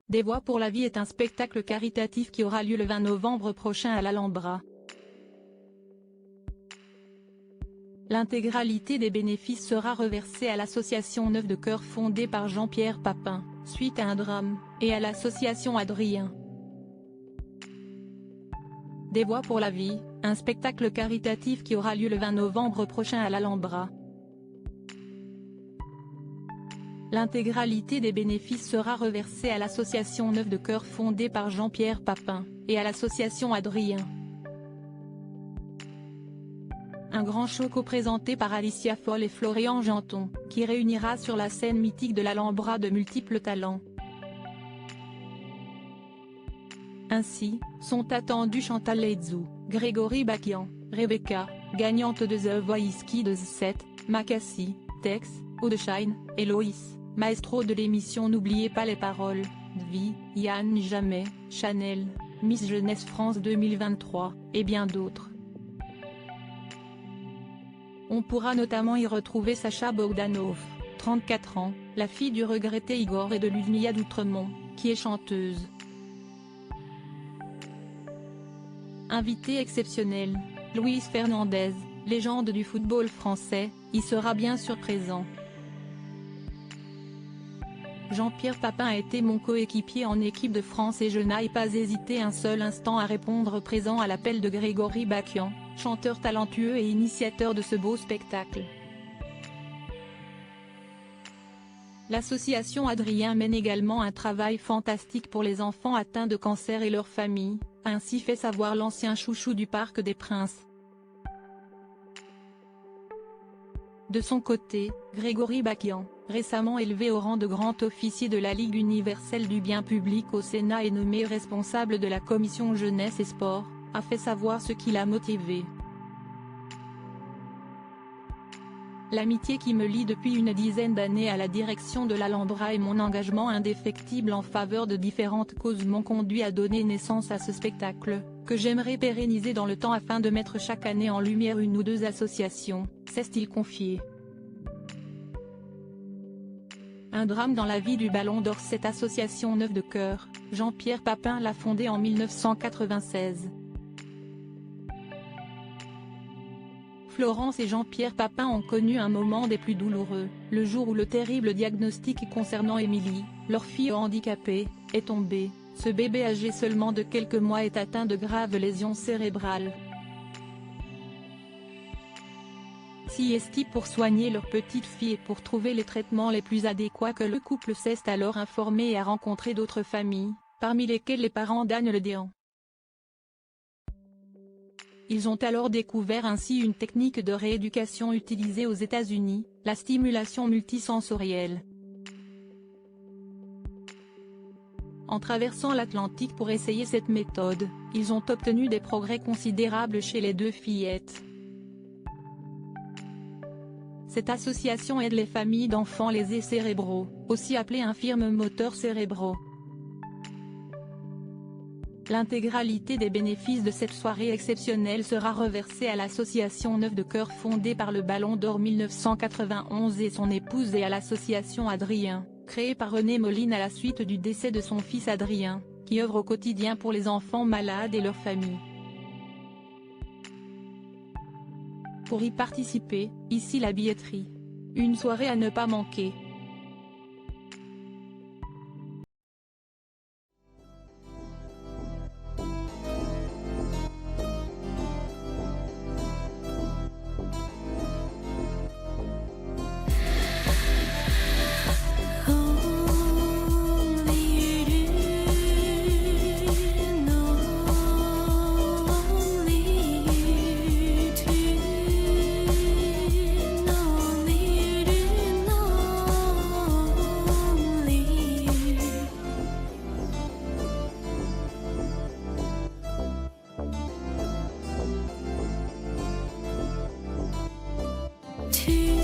Des Voix pour la vie est un spectacle caritatif qui aura lieu le 20 novembre prochain à l'Alhambra. L'intégralité des bénéfices sera reversée à l'association Neuf de Cœur fondée par Jean-Pierre Papin, suite à un drame, et à l'association Adrien. Des Voix pour la vie, un spectacle caritatif qui aura lieu le 20 novembre prochain à l'Alhambra. L'intégralité des bénéfices sera reversée à l'association Neuf de Cœur fondée par Jean-Pierre Papin, et à l'association Adrien. Un grand show co-présenté par Alicia Foll et Florian Janton, qui réunira sur la scène mythique de l'Alhambra de multiples talents. Ainsi, sont attendus Chantal Laizou, Grégory Bakian, Rebecca, gagnante de The Voice Kids 7, Makassi, Tex, Odeshine, Héloïse, maestro de l'émission N'oubliez pas les paroles, Dvi, Yann Jamais, Chanel, Miss Jeunesse France 2023, et bien d'autres. On pourra notamment y retrouver Sacha Bogdanov, 34 ans, la fille du regretté Igor et de Ludmilla d'Outremont, qui est chanteuse. Invité exceptionnel, Luis Fernandez, légende du football français, y sera bien sûr présent. Jean-Pierre Papin a été mon coéquipier en équipe de France et je n'ai pas hésité un seul instant à répondre présent à l'appel de Grégory Bakian, chanteur talentueux et initiateur de ce beau spectacle. L'association Adrien mène également un travail fantastique pour les enfants atteints de cancer et leurs familles, a ainsi fait savoir l'ancien chouchou du Parc des Princes. De son côté, Grégory Bakian, récemment élevé au rang de grand officier de la Ligue universelle du bien public au Sénat et nommé responsable de la commission jeunesse et sport, a fait savoir ce qui l'a motivé. L'amitié qui me lie depuis une dizaine d'années à la direction de l'Alhambra et mon engagement indéfectible en faveur de différentes causes m'ont conduit à donner naissance à ce spectacle, que j'aimerais pérenniser dans le temps afin de mettre chaque année en lumière une ou deux associations, s'est-il confié. Un drame dans la vie du Ballon d'Or. Cette association Neuf de Cœur, Jean-Pierre Papin l'a fondée en 1996. Florence et Jean-Pierre Papin ont connu un moment des plus douloureux, le jour où le terrible diagnostic concernant Émilie, leur fille handicapée, est tombé. Ce bébé âgé seulement de quelques mois est atteint de graves lésions cérébrales. Si esti pour soigner leur petite fille et pour trouver les traitements les plus adéquats que le couple s'est alors informé et a rencontré d'autres familles, parmi lesquelles les parents d'Anne Le Déant. Ils ont alors découvert ainsi une technique de rééducation utilisée aux États-Unis, la stimulation multisensorielle. En traversant l'Atlantique pour essayer cette méthode, ils ont obtenu des progrès considérables chez les deux fillettes. Cette association aide les familles d'enfants lésés cérébraux, aussi appelés infirmes moteurs cérébraux. L'intégralité des bénéfices de cette soirée exceptionnelle sera reversée à l'association Neuf de Cœur fondée par le Ballon d'Or 1991 et son épouse et à l'association Adrien, créée par René Moline à la suite du décès de son fils Adrien, qui œuvre au quotidien pour les enfants malades et leurs familles. Pour y participer, ici la billetterie. Une soirée à ne pas manquer. To